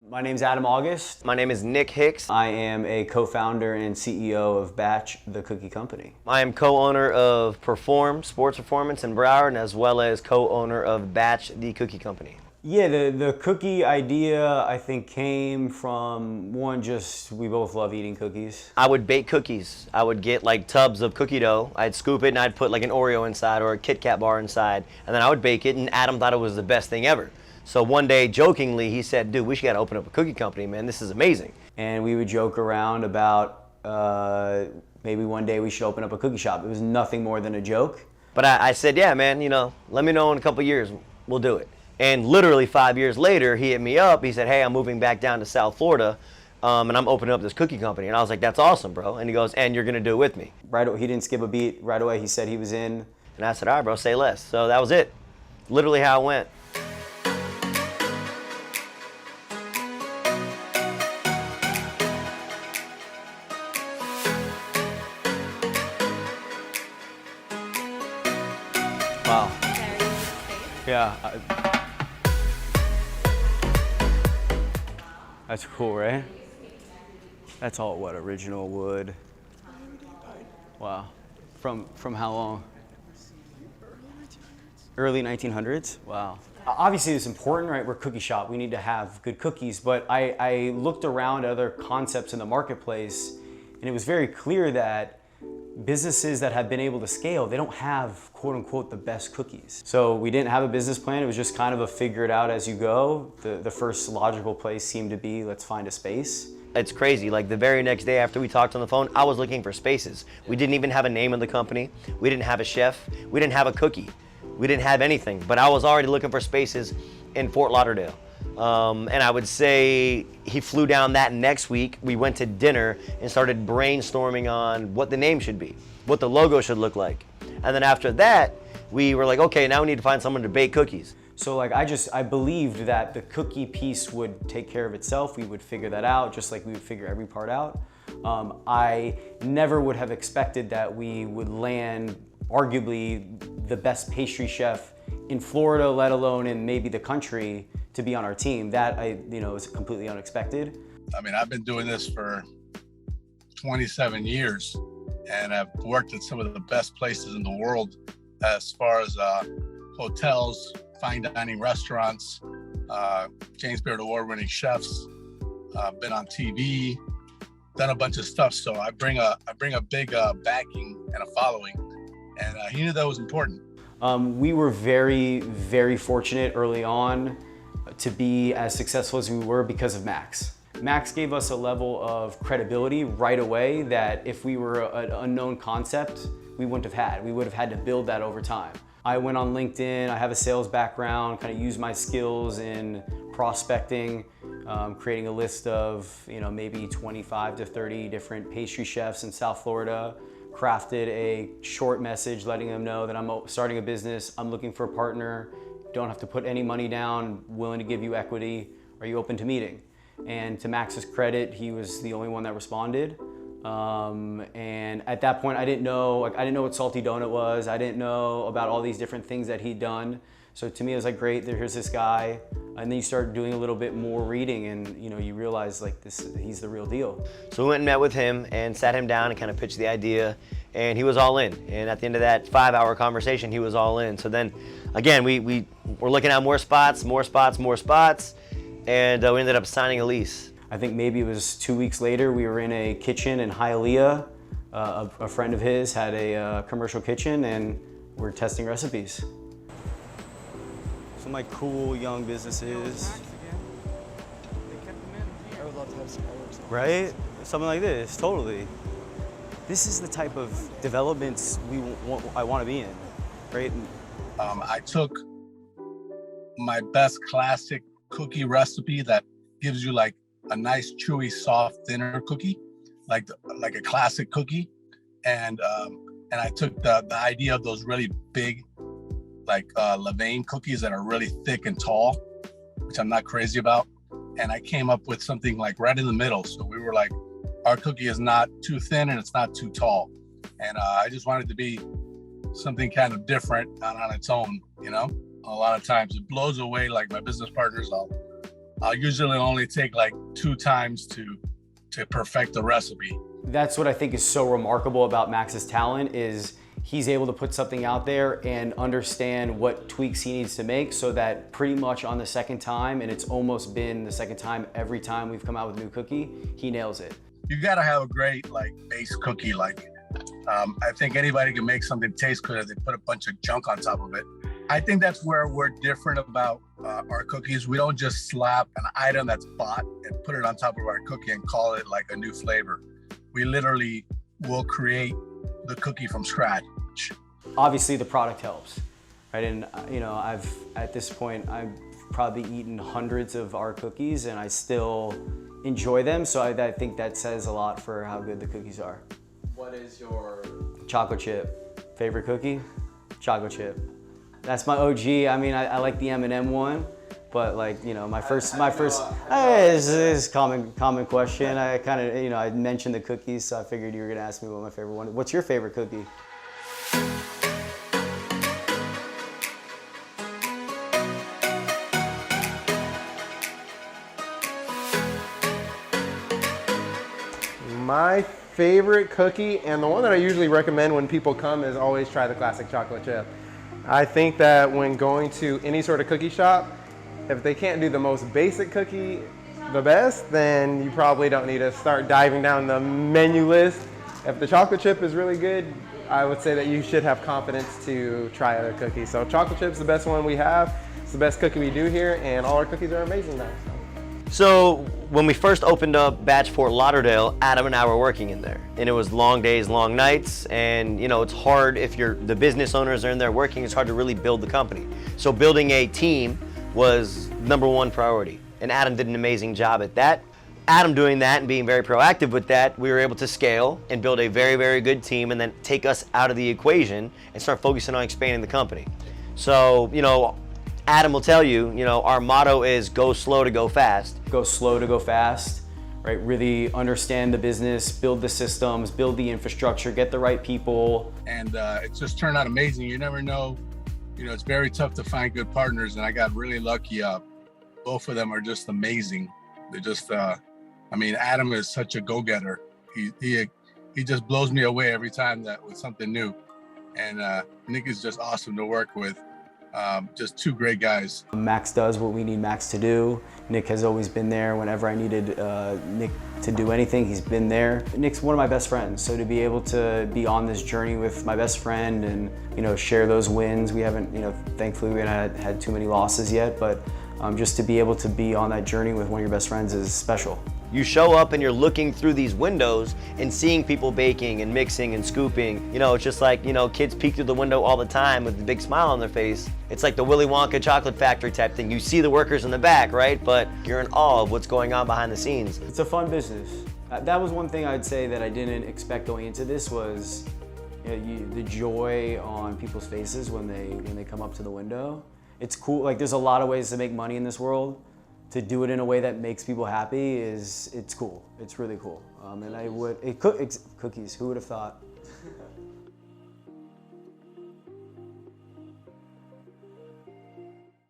My name's Adam August. My name is Nick Hicks. I am a co-founder and CEO of Batch, the cookie company. I am co-owner of Perform Sports Performance in Broward, as well as co-owner of Batch, the cookie company. Yeah, the cookie idea, I think, came from we both love eating cookies. I would bake cookies. I would get like tubs of cookie dough. I'd scoop it and I'd put like an Oreo inside or a Kit Kat bar inside, and then I would bake it, and Adam thought it was the best thing ever. So one day, jokingly, he said, dude, we should gotta open up a cookie company, man. This is amazing. And we would joke around about maybe one day we should open up a cookie shop. It was nothing more than a joke. But I said, yeah, man, let me know in a couple years. We'll do it. And literally 5 years later, he hit me up. He said, hey, I'm moving back down to South Florida, and I'm opening up this cookie company. And I was like, that's awesome, bro. And he goes, and you're gonna do it with me. He didn't skip a beat. Right away, he said he was in. And I said, all right, bro, say less. So that was it. Literally how it went. Wow. Yeah. That's cool, right? That's all what, original wood? Wow. From how long? Early 1900s? Wow. Obviously it's important, right? We're a cookie shop. We need to have good cookies. But I looked around at other concepts in the marketplace, and it was very clear that businesses that have been able to scale, they don't have, quote unquote, the best cookies. So we didn't have a business plan. It was just kind of a figure it out as you go. The first logical place seemed to be, let's find a space. It's crazy. Like the very next day after we talked on the phone, I was looking for spaces. We didn't even have a name of the company. We didn't have a chef. We didn't have a cookie. We didn't have anything, but I was already looking for spaces in Fort Lauderdale. And I would say he flew down that next week. We went to dinner and started brainstorming on what the name should be, what the logo should look like. And then after that, we were like, okay, now we need to find someone to bake cookies. So I believed that the cookie piece would take care of itself. We would figure that out, just like we would figure every part out. I never would have expected that we would land arguably the best pastry chef in Florida, let alone in maybe the country, to be on our team. That is completely unexpected. I mean, I've been doing this for 27 years, and I've worked at some of the best places in the world as far as hotels, fine dining restaurants, James Beard award-winning chefs, been on TV, done a bunch of stuff. So I bring a big backing and a following, and he knew that was important. We were very, very fortunate early on to be as successful as we were because of Max. Max gave us a level of credibility right away that if we were an unknown concept, we wouldn't have had. We would have had to build that over time. I went on LinkedIn, I have a sales background, kind of used my skills in prospecting, creating a list of maybe 25 to 30 different pastry chefs in South Florida, crafted a short message letting them know that I'm starting a business, I'm looking for a partner, don't have to put any money down, willing to give you equity, are you open to meeting? And to Max's credit, he was the only one that responded. And at that point, I didn't know what Salty Donut was. I didn't know about all these different things that he'd done. So to me, it was like, great, here's this guy. And then you start doing a little bit more reading, and you realize he's the real deal. So we went and met with him and sat him down and kind of pitched the idea, and he was all in. And at the end of that 5-hour conversation, he was all in. So then, again, we were looking at more spots, and we ended up signing a lease. I think maybe it was 2 weeks later, we were in a kitchen in Hialeah. A friend of his had a commercial kitchen, and we're testing recipes. Some like cool young businesses. I would love to have some fireworks. Right? Something like this, totally. This is the type of developments I want to be in, right? I took my best classic cookie recipe that gives you like a nice chewy soft thinner cookie, like a classic cookie, and I took the idea of those really big like levain cookies that are really thick and tall, which I'm not crazy about, and I came up with something like right in the middle. So we were like, our cookie is not too thin and it's not too tall, and I just wanted to be something kind of different on its own. A lot of times it blows away like my business partners. I'll usually only take like 2 times to perfect the recipe. That's what I think is so remarkable about Max's talent is he's able to put something out there and understand what tweaks he needs to make so that pretty much on the second time, and it's almost been the second time every time we've come out with a new cookie, he nails it. You gotta have a great like base cookie. I think anybody can make something taste good if they put a bunch of junk on top of it. I think that's where we're different about our cookies. We don't just slap an item that's bought and put it on top of our cookie and call it like a new flavor. We literally will create the cookie from scratch. Obviously the product helps, right? And at this point, I've probably eaten hundreds of our cookies and I still enjoy them. So I think that says a lot for how good the cookies are. What is your chocolate chip? Favorite cookie? Chocolate chip. That's my OG. I mean, I like the M&M one, but like, my first, this is common question. I kind of, I mentioned the cookies, so I figured you were gonna ask me what my favorite one is. What's your favorite cookie? My favorite cookie, and the one that I usually recommend when people come, is always try the classic chocolate chip. I think that when going to any sort of cookie shop, if they can't do the most basic cookie the best, then you probably don't need to start diving down the menu list. If the chocolate chip is really good, I would say that you should have confidence to try other cookies. So chocolate chip's the best one we have. It's the best cookie we do here, and all our cookies are amazing now. So when we first opened up Batch Fort Lauderdale, Adam and I were working in there, and it was long days, long nights, and it's hard if the business owners are in there working. It's hard to really build the company. So building a team was #1 priority, and Adam did an amazing job at that. Adam doing that and being very proactive with that, we were able to scale and build a very, very good team, and then take us out of the equation and start focusing on expanding the company. So Adam will tell you, our motto is go slow to go fast. Go slow to go fast, right? Really understand the business, build the systems, build the infrastructure, get the right people. And it's just turned out amazing. You never know, it's very tough to find good partners, and I got really lucky. Both of them are just amazing. They're just, Adam is such a go-getter. He just blows me away every time with something new. And Nick is just awesome to work with. Just 2 great guys. Max does what we need Max to do. Nick has always been there whenever I needed Nick to do anything, he's been there. Nick's one of my best friends, so to be able to be on this journey with my best friend and share those wins, we haven't, thankfully we haven't had too many losses yet, but just to be able to be on that journey with one of your best friends is special. You show up and you're looking through these windows and seeing people baking and mixing and scooping. It's just like, kids peek through the window all the time with a big smile on their face. It's like the Willy Wonka chocolate factory type thing. You see the workers in the back, right? But you're in awe of what's going on behind the scenes. It's a fun business. That was one thing I'd say that I didn't expect going into this was the joy on people's faces when they come up to the window. It's cool. Like, there's a lot of ways to make money in this world. To do it in a way that makes people happy it's cool. It's really cool. And cookies, who would have thought?